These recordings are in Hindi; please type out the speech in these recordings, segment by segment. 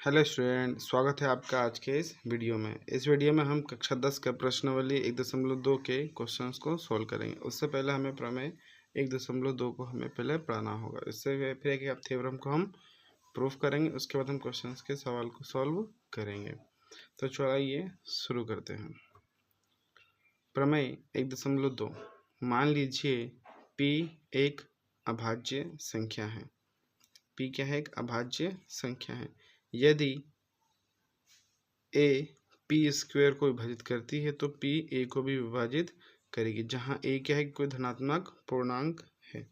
हेलो स्टूडेंट, स्वागत है आपका आज के इस वीडियो में। इस वीडियो में हम कक्षा 10 का प्रश्नावली 1.2 के क्वेश्चंस को सॉल्व करेंगे। उससे पहले हमें प्रमेय 1.2 को हमें पहले पढ़ना होगा। इससे फिर एक थ्योरम को हम प्रूफ करेंगे, उसके बाद हम क्वेश्चंस के सवाल को सॉल्व करेंगे। तो चलिए शुरू करते हैं। प्रमेय 1.2। मान लीजिए P एक अभाज्य संख्या है। P क्या है? एक अभाज्य संख्या है। यदि a p स्क्वायर को विभाजित करती है तो p a को भी विभाजित करेगी, जहां a क्या है? कोई धनात्मक पूर्णांक है।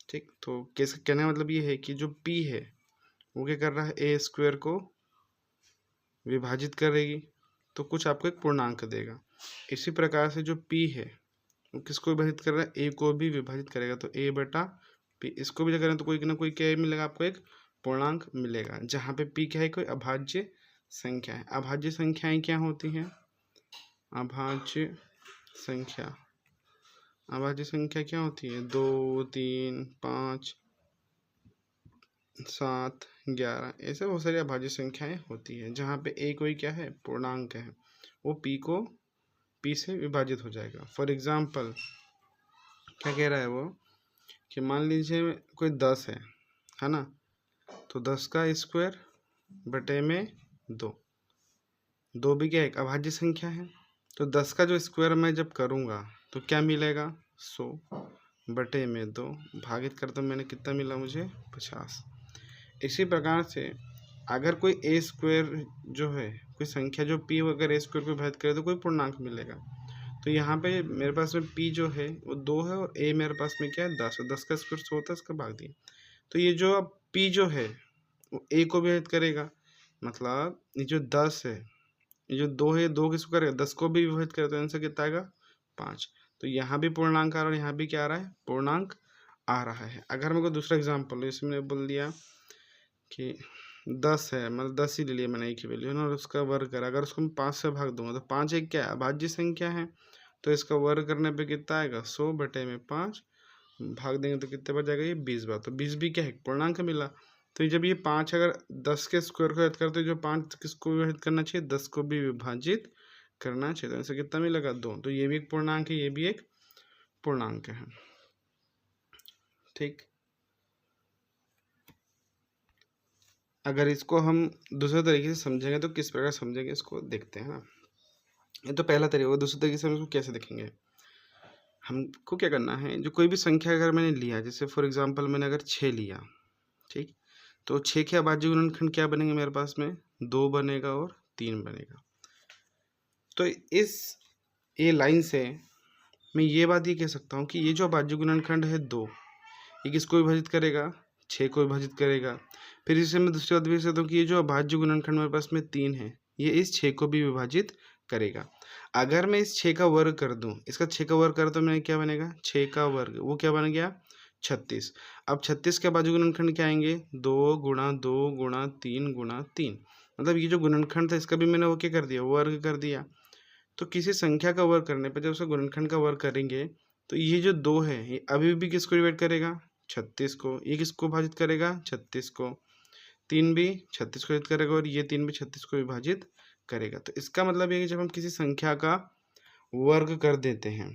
ठीक, तो कैसे कहने का मतलब ये है कि जो p है वो क्या कर रहा है? a स्क्वायर को विभाजित करेगी तो कुछ आपको एक पूर्णांक देगा। इसी प्रकार से जो p है वो किसको विभाजित कर रहा है? a को भी विभाजित करेगा, तो a बटा p। इसको भी करें तो कोई ना कोई क्या मिलेगा? आपको एक पूर्णांक मिलेगा, जहाँ पे p क्या है? कोई अभाज्य संख्या है। अभाज्य संख्याएं क्या होती हैं? अभाज्य संख्या क्या होती है? 2, 3, 5, 7, 11, ऐसे बहुत सारी अभाज्य संख्याएं होती है, जहाँ पे a कोई क्या है? पूर्णांक है। वो p से विभाजित हो जाएगा। फॉर एग्जाम्पल क्या कह रहा है वो कि मान लीजिए कोई 10 है ना, तो 10 का स्क्वायर बटे में 2 भी क्या एक अभाज्य संख्या है। तो 10 का जो स्क्वायर मैं जब करूँगा तो क्या मिलेगा? 100 बटे में 2 भागित कर, तो मैंने कितना मिला? मुझे 50। इसी प्रकार से अगर कोई a स्क्वायर जो है, कोई संख्या जो p अगर a स्क्वायर को विभाजित करे तो कोई पूर्णांक मिलेगा। तो यहाँ पे मेरे पास में p जो है वो 2 है और a मेरे पास में क्या है? 10 है। 10 का स्क्वायर 100 होता है, इसका भाग दिया। तो ये जो अब p जो है वो a को विभाजित करेगा, मतलब ये जो 10 है, ये जो 2 है, 2 किसको करेगा? 10 को भी विभाजित करेगा, तो आंसर कितना आएगा? 5। तो यहाँ भी पूर्णांक आ रहा है और यहाँ भी क्या आ रहा है? पूर्णांक आ रहा है। अगर मेरे को दूसरा एग्जाम्पल, इसमें मैंने बोल दिया कि 10 है, मतलब 10 ही ले लिया मैंने, एक ही वैल्यू है ना, और उसका वर्ग करा। अगर उसको मैं 5 से भाग दूंगा तो 5 एक क्या है? अभाज्य संख्या है। तो इसका वर्ग करने पे कितना आएगा? 100 बटे में 5 भाग देंगे तो कितने पर जाएगा? ये 20 बार। तो 20 भी क्या है? पूर्णांक मिला। तो जब ये 5 अगर 10 के स्क्वायर को याद करते, जो 5 किसको विभाजित करना चाहिए? 10 को भी विभाजित करना चाहिए। तो ऐसे कितना मिलेगा? 2। तो ये भी एक पूर्णांक है, ये भी एक पूर्णांक है। ठीक, अगर इसको हम दूसरे तरीके से समझेंगे तो किस प्रकार समझेंगे, इसको देखते हैं ना। ये तो पहला तरीका। दूसरे तरीके से हम इसको कैसे देखेंगे? हमको क्या करना है, जो कोई भी संख्या अगर मैंने लिया, जैसे फॉर एग्जांपल मैंने अगर 6 लिया, ठीक, तो 6 के अभाज्य गुणनखंड क्या बनेंगे मेरे पास में? 2 बनेगा और 3 बनेगा। तो इस ये लाइन से मैं ये बात ये कह सकता हूँ कि ये जो अभाज्य गुणनखंड है 2, ये किसको विभाजित करेगा? 6 को विभाजित करेगा। फिर इससे मैं दूसरी बात भी कह सकता हूँ कि ये जो अभाज्य गुणनखंड मेरे पास में 3 है, ये इस 6 को भी विभाजित करेगा। अगर मैं इस 6 का वर्ग कर दूं, इसका 6 का वर्ग कर तो मेरा क्या बनेगा? 6 का वर्ग, वो क्या बन गया? 36। अब 36 के अभाज्य गुणनखंड क्या आएंगे? 2 गुणा 2 गुणा 3 गुणा 3। मतलब ये जो गुणनखंड था इसका भी मैंने वो क्या कर दिया? वर्ग कर दिया। तो किसी संख्या का वर्ग करने पर जब उसका गुणनखंड का वर्ग करेंगे तो ये जो 2 है ये अभी भी किसको डिवाइड करेगा? 36 को। ये किसको विभाजित करेगा? 36 को। 3 भी 36 को विभाजित करेगा और ये 3 भी 36 को विभाजित करेगा। तो इसका मतलब ये कि जब हम किसी संख्या का वर्ग कर देते हैं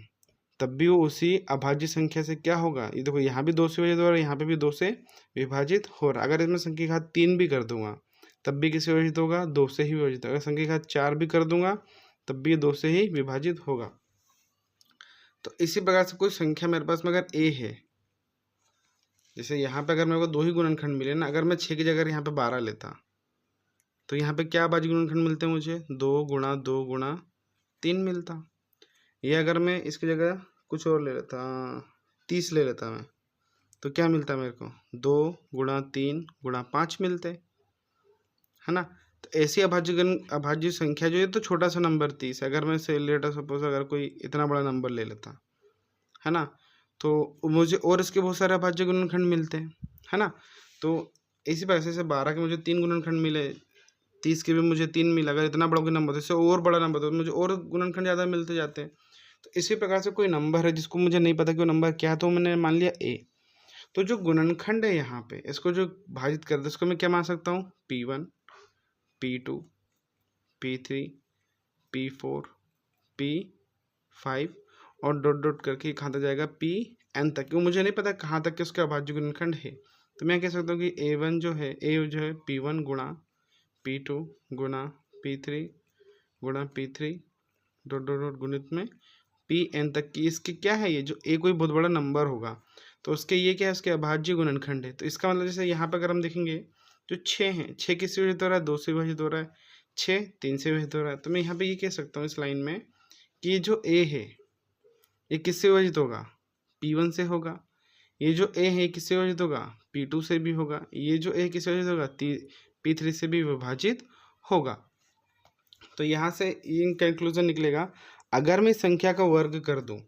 तब भी वो उसी अभाज्य संख्या से क्या होगा? ये देखो, यहाँ भी 2 से विभाजित हो रहा है, यहाँ पे भी 2 से विभाजित हो रहा है। अगर इसमें संख्या का 3 भी कर दूंगा तब भी किससे विभाजित होगा? 2 से ही विभाजित होगा। अगर संख्या का 4 भी कर दूंगा तब भी 2 से ही विभाजित होगा। तो इसी प्रकार से कोई संख्या मेरे पास में अगर a है, जैसे यहाँ पे अगर मेरे को 2 ही गुणनखंड मिले ना, अगर मैं 6 की जगह यहाँ पे 12 लेता तो यहाँ पे क्या अभाज्य गुणनखंड मिलते हैं मुझे? 2 गुणा 2 गुणा 3 मिलता। ये अगर मैं इसकी जगह कुछ और ले लेता, 30 ले लेता मैं, तो क्या मिलता मेरे को? 2 गुणा 3 गुणा 5 मिलते, है ना। तो ऐसी अभाज्य संख्या जो है, तो छोटा सा नंबर 30, अगर मैं से लेता सपोज अगर कोई इतना बड़ा नंबर ले लेता, है ना, तो मुझे और इसके बहुत सारे अभाज्य गुणनखंड मिलते हैं, है ना। तो इसी प्रकार से 12 के मुझे 3 गुणनखंड मिले, 30 के भी मुझे 3 मिला। अगर इतना बड़ा कोई नंबर, इससे और बड़ा नंबर तो मुझे और गुणनखंड ज़्यादा मिलते जाते हैं। तो इसी प्रकार से कोई नंबर है जिसको मुझे नहीं पता कि वो नंबर क्या है, तो मैंने मान लिया a। तो जो गुणनखंड है यहाँ पे, इसको जो भाजित कर दे, इसको मैं क्या मान सकता हूँ? P1। P2, P3, P4, P5 और डॉट डॉट करके कहाँ तक जाएगा Pn तक, क्योंकि मुझे नहीं पता कहाँ तक के उसके अभाज्य गुणनखंड है। तो मैं कह सकता हूँ कि A1 जो है P1 गुणा P2 गुणा P3 गुणा P3 डॉट डॉट डॉट गुणित में Pn तक की, इसके क्या है, ये जो A कोई बहुत बड़ा नंबर होगा तो उसके ये क्या है, उसके अभाज्य गुणनखंड है। तो इसका मतलब जैसे यहाँ पर अगर हम देखेंगे जो 6 है, 6 किससे विभाजित हो रहा है, 2 से विभाजित हो रहा है, 6 3 से विभाजित हो रहा है। तो मैं यहाँ पे ये कह सकता हूँ इस लाइन में कि ये जो A है ये किससे विभाजित होगा, P1 से होगा। ये जो A है किससे विभाजित होगा, P2 से भी होगा। ये जो A किससे विभाजित होगा, P3 से भी विभाजित होगा। तो यहाँ से ये कंक्लूजन निकलेगा, अगर मैं संख्या का वर्ग कर दूं,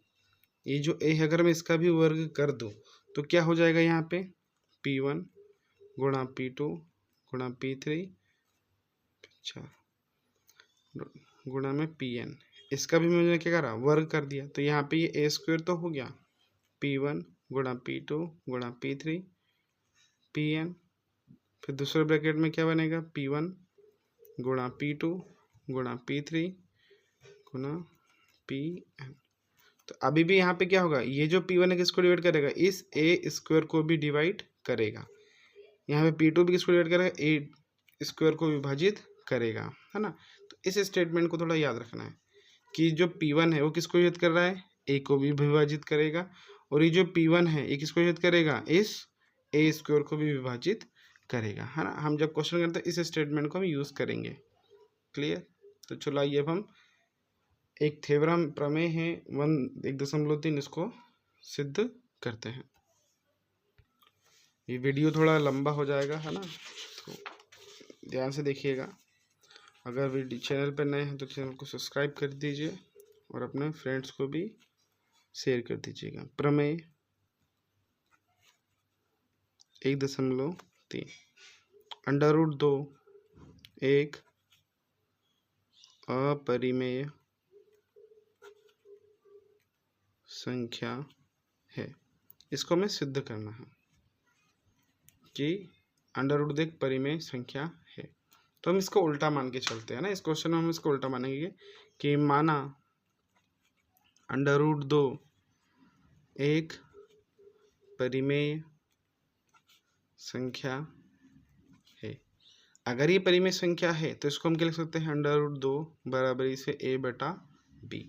ये जो A है अगर मैं इसका भी वर्ग कर दूं तो क्या हो जाएगा, यहाँ पे P1 गुणा P2 गुणा P3 अच्छा गुणा में Pn, इसका भी मैंने क्या करा, वर्ग कर दिया। तो यहाँ पे ये A² तो हो गया, P1 गुणा P2 गुणा P3 Pn, फिर दूसरे ब्रैकेट में क्या बनेगा, P1 गुणा P2 गुणा P3 गुणा Pn। तो अभी भी यहाँ पे क्या होगा, ये जो P1 है किसको डिवाइड करेगा, इस A² को भी डिवाइड करेगा। यहाँ पे P2 भी किसको डिवाइड करेगा, A² को विभाजित करेगा, है ना। तो इस स्टेटमेंट को थोड़ा याद रखना है कि जो P1 है वो किसको विभाजित कर रहा है, A को भी विभाजित करेगा, और ये जो P1 है ये किसको विभाजित करेगा, इस A² को भी विभाजित करेगा, है ना। हम जब क्वेश्चन करते हैं इस स्टेटमेंट को हम यूज़ करेंगे। क्लियर। तो चलो आइए अब हम एक थ्योरम प्रमेय है 1.3 इसको सिद्ध करते हैं। ये वीडियो थोड़ा लंबा हो जाएगा, है ना, तो ध्यान से देखिएगा। अगर वीडियो चैनल पर नए हैं तो चैनल को सब्सक्राइब कर दीजिए और अपने फ्रेंड्स को भी शेयर कर दीजिएगा। प्रमेय 1.3 √2 एक अपरिमेय संख्या है, इसको हमें सिद्ध करना है कि √2 एक परिमेय संख्या है। तो हम इसको उल्टा मान के चलते हैं ना, इस क्वेश्चन में हम इसको उल्टा मानेंगे कि माना √2 एक परिमेय संख्या है। अगर ये परिमेय संख्या है तो इसको हम क्या लिख सकते हैं, √2 बराबरी से a/b।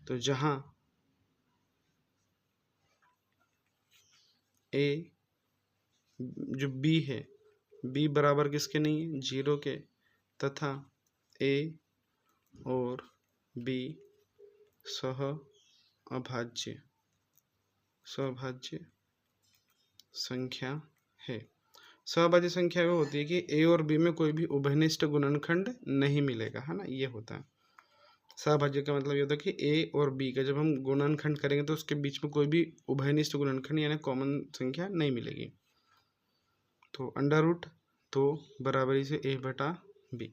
तो जहाँ a जो b है, b बराबर किसके नहीं है, 0 के, तथा a और b सभाज्य संख्या है। सहभाज्य संख्या वो होती है कि a और b में कोई भी उभयनिष्ठ गुणनखंड नहीं मिलेगा, है ना, ये होता है। सहभाज्य का मतलब ये होता है कि a और b का जब हम गुणनखंड करेंगे तो उसके बीच में कोई भी उभयनिष्ठ गुणनखंड यानी कॉमन संख्या नहीं मिलेगी। तो √2 बराबरी से a/b,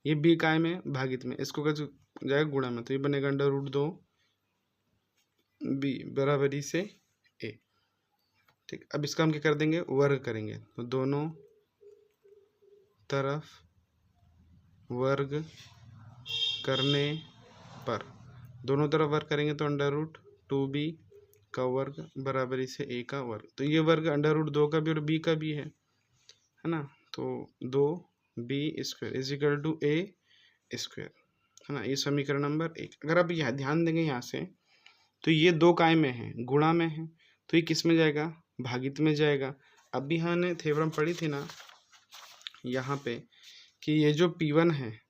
ये b काय में भागित में, इसको क्या जाएगा गुणा में, तो ये बनेगा √2 b बराबरी से a। ठीक, अब इसका हम क्या कर देंगे, वर्ग करेंगे। तो दोनों तरफ वर्ग करने पर, दोनों तरफ वर्ग करेंगे तो √2b का वर्ग बराबरी से a का वर्ग। तो ये वर्ग √2 का भी और b का भी है ना। तो 2b² = a², है ना। ये समीकरण नंबर 1। अगर आप यहाँ ध्यान देंगे यहाँ से तो ये 2 काय में है, गुणा में है, तो ये किस में जाएगा, भागित में जाएगा। अभी हमने थ्योरम पढ़ी थी ना यहाँ पे कि ये जो P1 है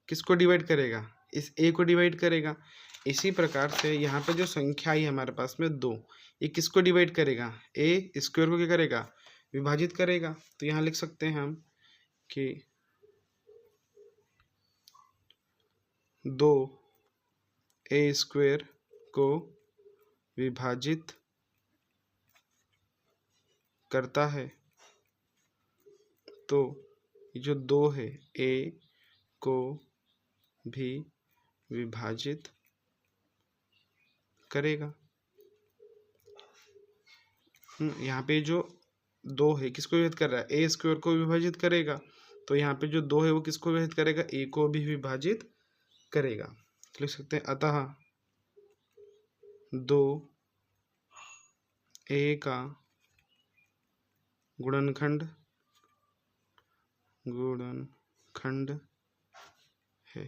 किसको डिवाइड करेगा, इस a को डिवाइड करेगा। इसी प्रकार से यहाँ पे जो संख्या आई हमारे पास में 2, ये किसको डिवाइड करेगा, a² को क्या करेगा, विभाजित करेगा। तो यहाँ लिख सकते हैं हम कि 2a² को विभाजित करता है, तो ये जो 2 है a को भी विभाजित करेगा। यहाँ पे जो 2 है किसको विभाजित कर रहा है, a² को विभाजित करेगा। तो यहाँ पे जो 2 है वो किसको विभाजित करेगा, ए को भी विभाजित करेगा। तो लिख सकते हैं अतः 2 ए का गुणनखंड है।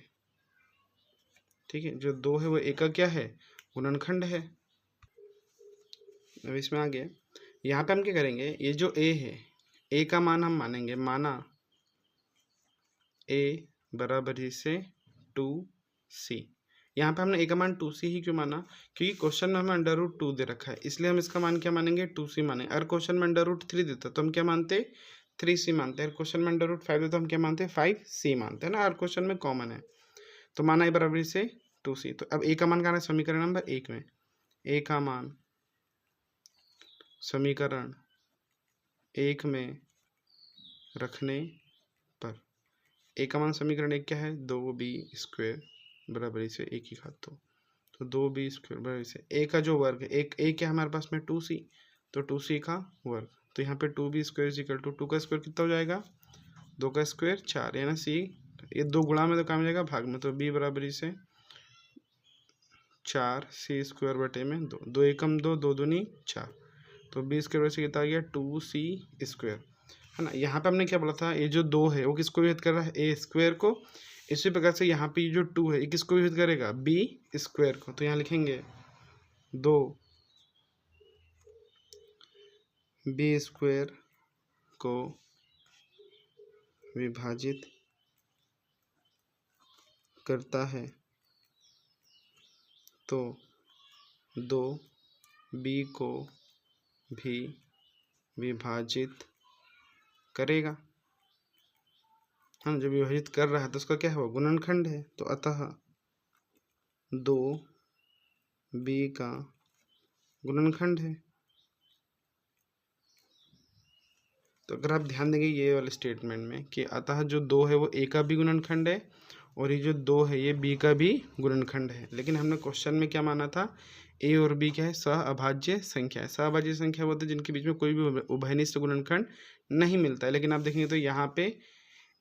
ठीक है, जो 2 है वो ए का क्या है, गुणनखंड है। अब इसमें आ गया, यहाँ पे हम क्या करेंगे, ये जो ए है, ए का मान हम मानेंगे, माना ए बराबर से 2c। यहाँ पे हमने ए का मान 2c ही क्यों माना, क्योंकि क्वेश्चन में हमें √2 दे रखा है, इसलिए हम इसका मान क्या मानेंगे, 2c मानेंगे। अगर क्वेश्चन में √3 देता तो हम क्या मानते, 3c मानते हैं। क्वेश्चन में √5 देता तो हम क्या मानते हैं, 5c मानते हैं ना। हर क्वेश्चन में कॉमन है, तो माना ए बराबर से 2c। तो अब ए का मान कहाँ है, समीकरण नंबर 1 में। ए का मान समीकरण 1 में रखने पर, ए का मान समीकरण 1 क्या है, 2b² बराबर से 1 की घात 2। तो 2b² बराबर से ए का जो वर्ग है, एक ए क्या हमारे पास में 2c, तो 2c का वर्ग। तो यहाँ पे 2b² = 2 का स्क्वायर कितना हो जाएगा, 2 का स्क्वायर 4, यानी c, ये 2 गुणा में तो काम हो जाएगा भाग में, तो b बराबर से 4c² बटे में 2, 2 एकम 2, 2 दूनी 4, तो b² से कितना आ गया, 2c², है ना। यहाँ पे हमने क्या बोला था, ये जो 2 है वो किसको विभाजित कर रहा है, a² को। इसी प्रकार से यहाँ पे जो 2 है ये किसको विभाजित करेगा, b² को। तो यहाँ लिखेंगे 2 b² को विभाजित करता है तो 2b को भी विभाजित करेगा। हाँ, जब विभाजित कर रहा है तो उसका क्या है, वो गुणनखंड है। तो अतः 2b का गुणनखंड है। तो अगर आप ध्यान देंगे ये वाले स्टेटमेंट में कि अतः जो 2 है वो ए का भी गुणनखंड है और ये जो 2 है ये बी का भी गुणनखंड है। लेकिन हमने क्वेश्चन में क्या माना था, ए और बी क्या है, सहअभाज्य संख्या है। सहअभाज्य संख्या होती है जिनके बीच में कोई भी उभयनिष्ठ गुणनखंड नहीं मिलता है। लेकिन आप देखेंगे तो यहाँ पे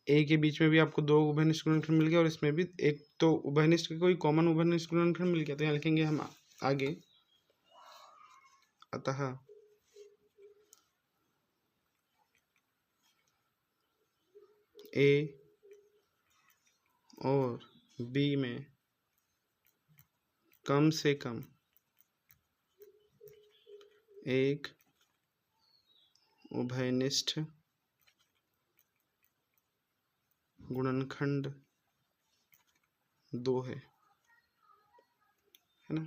ए के बीच में भी आपको 2 उभयनिष्ठ गुणनखंड मिल गया और इसमें भी एक तो उभयनिष्ठ कोई कॉमन उभयनिष्ठ गुणनखंड मिल गया। तो यहाँ लिखेंगे हम आगे, अतः ए और बी में कम से कम एक उभयनिष्ठ गुणनखंड 2 है ना।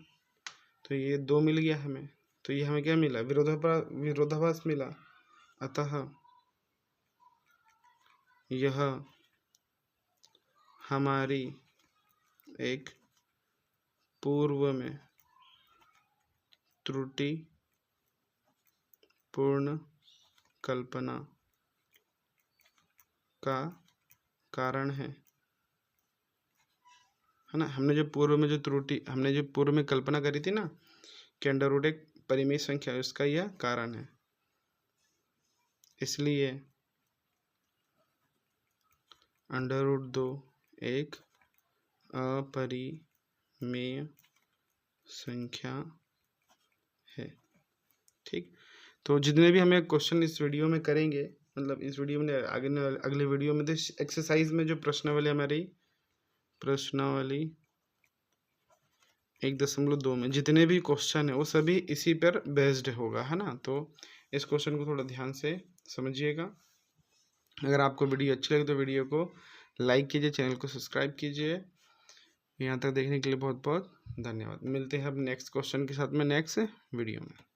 तो ये 2 मिल गया हमें, तो ये हमें क्या मिला, विरोधाभास मिला। अतः यह हमारी एक पूर्व में त्रुटिपूर्ण कल्पना का कारण है ना। हमने जो पूर्व में कल्पना करी थी ना कि √ एक परिमेय संख्या, उसका यह कारण है। इसलिए √2 एक अपरिमेय संख्या है। ठीक, तो जितने भी हमें क्वेश्चन इस वीडियो में करेंगे, मतलब इस वीडियो में अगले वीडियो में, तो एक्सरसाइज में जो प्रश्नावली हमारी प्रश्नावली 1.2 में जितने भी क्वेश्चन है वो सभी इसी पर बेस्ड होगा, है ना। तो इस क्वेश्चन को थोड़ा ध्यान से समझिएगा। अगर आपको वीडियो अच्छी लगे तो वीडियो को लाइक कीजिए, चैनल को सब्सक्राइब कीजिए। यहाँ तक देखने के लिए बहुत बहुत धन्यवाद। मिलते हैं अब नेक्स्ट क्वेश्चन के साथ में नेक्स्ट वीडियो में।